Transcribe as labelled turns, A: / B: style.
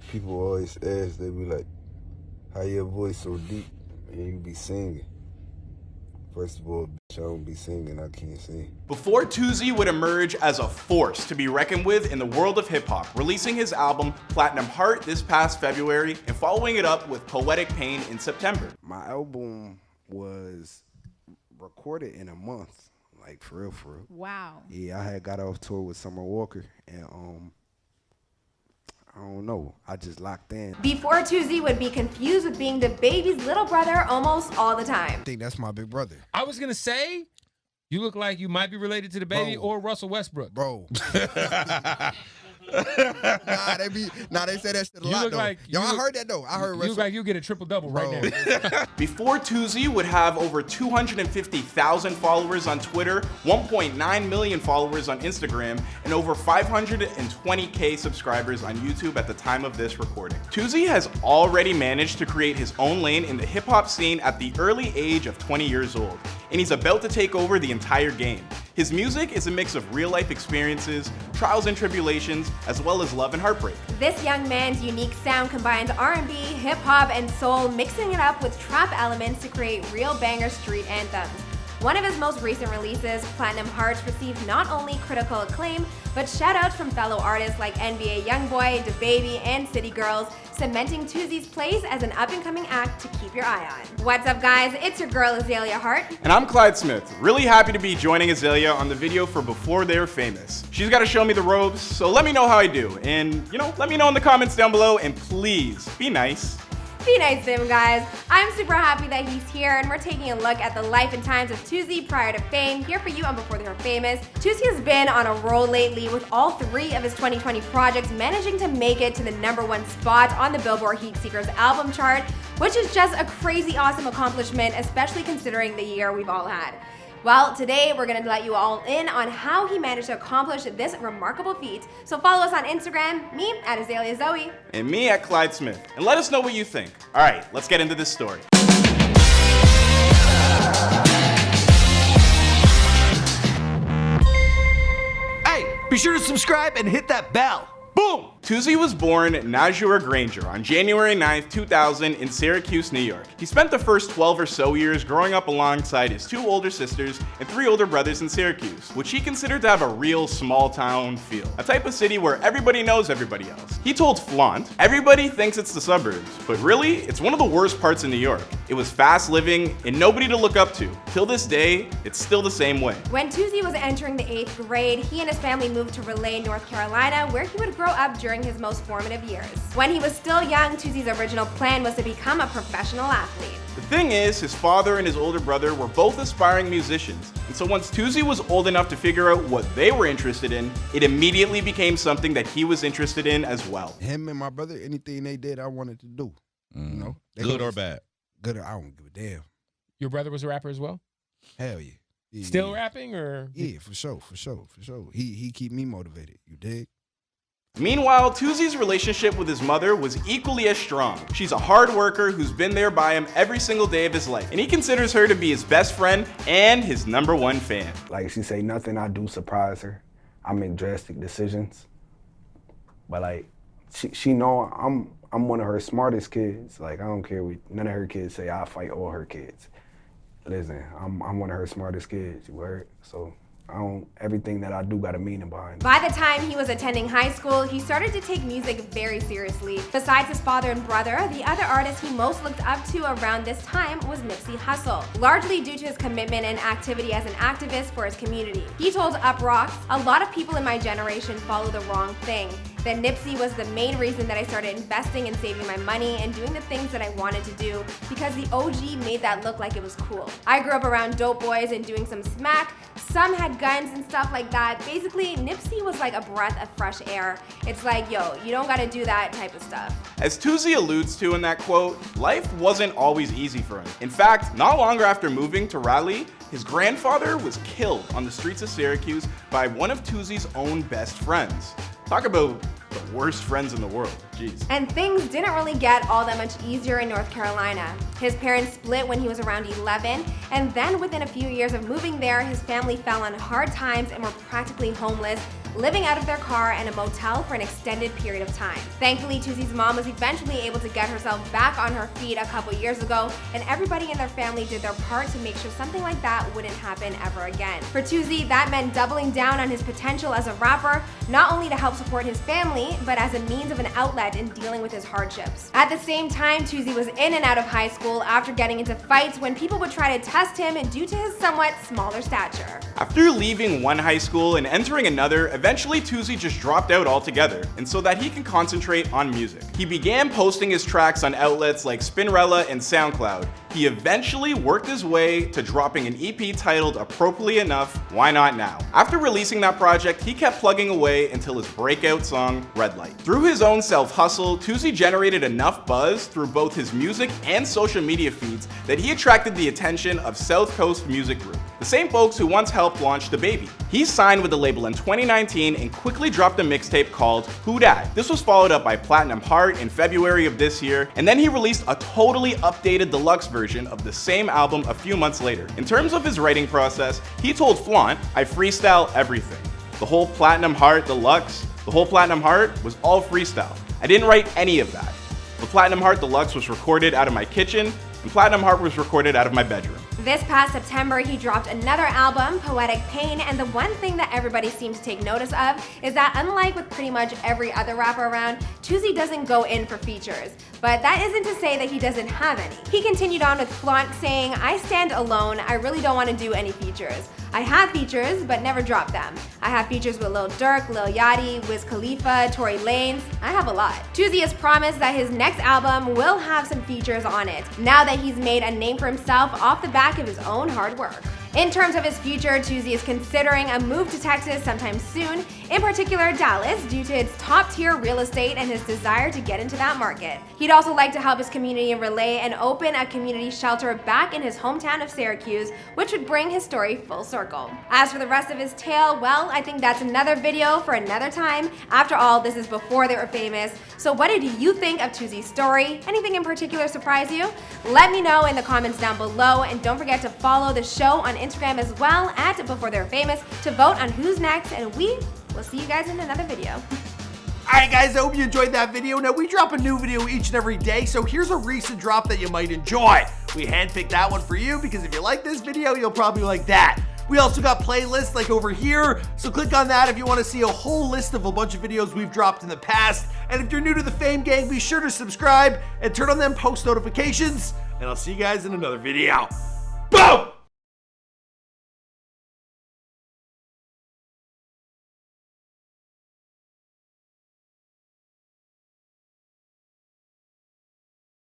A: People always ask, they be like, how your voice so deep and you be singing? First of all, bitch, I don't be singing, I can't sing.
B: Before Toosii would emerge as a force to be reckoned with in the world of hip-hop, releasing his album Platinum Heart this past February and following it up with Poetic Pain in September.
A: My album was recorded in a month, like for real, for real.
C: Wow.
A: Yeah, I had got off tour with Summer Walker and I don't know, I just locked in.
D: Before Toosii would be confused with being the baby's little brother almost all the time.
A: I think that's my big brother.
E: I was gonna say, you look like you might be related to the baby or Russell Westbrook.
A: Bro. They say that shit a lot though. I heard that though. I heard
E: you look like you get a triple-double right now.
B: Before Toosii would have over 250,000 followers on Twitter, 1.9 million followers on Instagram, and over 520K subscribers on YouTube at the time of this recording. Toosii has already managed to create his own lane in the hip-hop scene at the early age of 20 years old, and he's about to take over the entire game. His music is a mix of real-life experiences, trials and tribulations, as well as love and heartbreak.
D: This young man's unique sound combines R&B, hip-hop, and soul, mixing it up with trap elements to create real banger street anthems. One of his most recent releases, Platinum Hearts, received not only critical acclaim, but shoutouts from fellow artists like NBA Youngboy, DaBaby, and City Girls, cementing Toosii's place as an up-and-coming act to keep your eye on. What's up, guys? It's your girl, Azalea Hart.
B: And I'm Clyde Smith. Really happy to be joining Azalea on the video for Before They Were Famous. She's got to show me the ropes, so let me know how I do. And, let me know in the comments down below, and please, be nice.
D: Be nice to him, guys. I'm super happy that he's here, and we're taking a look at the life and times of Toosii prior to fame, here for you on Before They Were Famous. Toosii has been on a roll lately with all 3 of his 2020 projects managing to make it to the #1 spot on the Billboard Heat Seekers album chart, which is just a crazy awesome accomplishment, especially considering the year we've all had. Well, today we're going to let you all in on how he managed to accomplish this remarkable feat. So follow us on Instagram, me at Azalea Zoe.
B: And me at Clyde Smith. And let us know what you think. All right, let's get into this story.
F: Hey, be sure to subscribe and hit that bell.
B: Boom! Toosii was born Najur Granger on January 9th, 2000 in Syracuse, New York. He spent the first 12 or so years growing up alongside his 2 older sisters and 3 older brothers in Syracuse, which he considered to have a real small town feel. A type of city where everybody knows everybody else. He told Flaunt, everybody thinks it's the suburbs, but really, it's one of the worst parts of New York. It was fast living and nobody to look up to. Till this day, it's still the same way.
D: When Toosii was entering the 8th grade, he and his family moved to Raleigh, North Carolina, where he would grow up during his most formative years. When he was still young, Toosii's original plan was to become a professional athlete.
B: The thing is, his father and his older brother were both aspiring musicians, and so once Toosii was old enough to figure out what they were interested in, it immediately became something that he was interested in as well.
A: Him and my brother, anything they did, I wanted to do.
G: Good or bad?
A: Good, I don't give a damn.
E: Your brother was a rapper as well?
A: Hell yeah.
E: Still rapping or?
A: Yeah, for sure. He keep me motivated, you dig?
B: Meanwhile, Toosii's relationship with his mother was equally as strong. She's a hard worker who's been there by him every single day of his life, and he considers her to be his best friend and his #1 fan.
A: Like, she say nothing I do surprise her. I make drastic decisions. But like, she know I'm one of her smartest kids. Like, I don't care what none of her kids say, I fight all her kids. Listen, I'm one of her smartest kids, you heard? So everything that I do got a meaning behind it.
D: By the time he was attending high school, he started to take music very seriously. Besides his father and brother, the other artist he most looked up to around this time was Nipsey Hussle, largely due to his commitment and activity as an activist for his community. He told Up Rocks, "A lot of people in my generation follow the wrong thing. That Nipsey was the main reason that I started investing and saving my money and doing the things that I wanted to do because the OG made that look like it was cool. I grew up around dope boys and doing some smack. Some had guns and stuff like that. Basically, Nipsey was like a breath of fresh air. It's like, yo, you don't gotta do that type of stuff."
B: As Toosii alludes to in that quote, life wasn't always easy for him. In fact, not long after moving to Raleigh, his grandfather was killed on the streets of Syracuse by one of Toosii's own best friends. Talk about the worst friends in the world, jeez.
D: And things didn't really get all that much easier in North Carolina. His parents split when he was around 11, and then within a few years of moving there, his family fell on hard times and were practically homeless, living out of their car and a motel for an extended period of time. Thankfully, Toosii's mom was eventually able to get herself back on her feet a couple years ago, and everybody in their family did their part to make sure something like that wouldn't happen ever again. For Toosii, that meant doubling down on his potential as a rapper, not only to help support his family, but as a means of an outlet in dealing with his hardships. At the same time, Toosii was in and out of high school after getting into fights when people would try to test him due to his somewhat smaller stature.
B: After leaving one high school and entering another, eventually Toosii just dropped out altogether, and so that he can concentrate on music. He began posting his tracks on outlets like Spinrilla and SoundCloud. He eventually worked his way to dropping an EP titled appropriately enough, Why Not Now. After releasing that project, he kept plugging away until his breakout song, Red Light. Through his own self-hustle, Toosii generated enough buzz through both his music and social media feeds that he attracted the attention of South Coast Music Group, the same folks who once helped launch DaBaby. He signed with the label in 2019 and quickly dropped a mixtape called Who Dat. This was followed up by Platinum Heart in February of this year, and then he released a totally updated deluxe version of the same album a few months later. In terms of his writing process, he told Flaunt, "I freestyle everything. The whole Platinum Heart Deluxe, the whole Platinum Heart was all freestyle. I didn't write any of that. The Platinum Heart Deluxe was recorded out of my kitchen, and Platinum Heart was recorded out of my bedroom."
D: This past September, he dropped another album, Poetic Pain, and the one thing that everybody seems to take notice of is that unlike with pretty much every other rapper around, Toosii doesn't go in for features. But that isn't to say that he doesn't have any. He continued on with Flaunt saying, "I stand alone, I really don't want to do any features. I have features, but never drop them. I have features with Lil Durk, Lil Yachty, Wiz Khalifa, Tory Lanez. I have a lot." Toosii has promised that his next album will have some features on it, now that he's made a name for himself off the back of his own hard work. In terms of his future, Toosii is considering a move to Texas sometime soon, in particular Dallas, due to its top-tier real estate and his desire to get into that market. He'd also like to help his community in Relay and open a community shelter back in his hometown of Syracuse, which would bring his story full circle. As for the rest of his tale, well, I think that's another video for another time. After all, this is before they were famous. So what did you think of Toosii's story? Anything in particular surprise you? Let me know in the comments down below, and don't forget to follow the show on Instagram as well at Before They're Famous to vote on who's next, and we will see you guys in another video.
F: Alright guys, I hope you enjoyed that video. Now we drop a new video each and every day, so here's a recent drop that you might enjoy. We handpicked that one for you because if you like this video, you'll probably like that. We also got playlists like over here, so click on that if you want to see a whole list of a bunch of videos we've dropped in the past. And if you're new to the Fame Gang, be sure to subscribe and turn on them post notifications, and I'll see you guys in another video. Boom!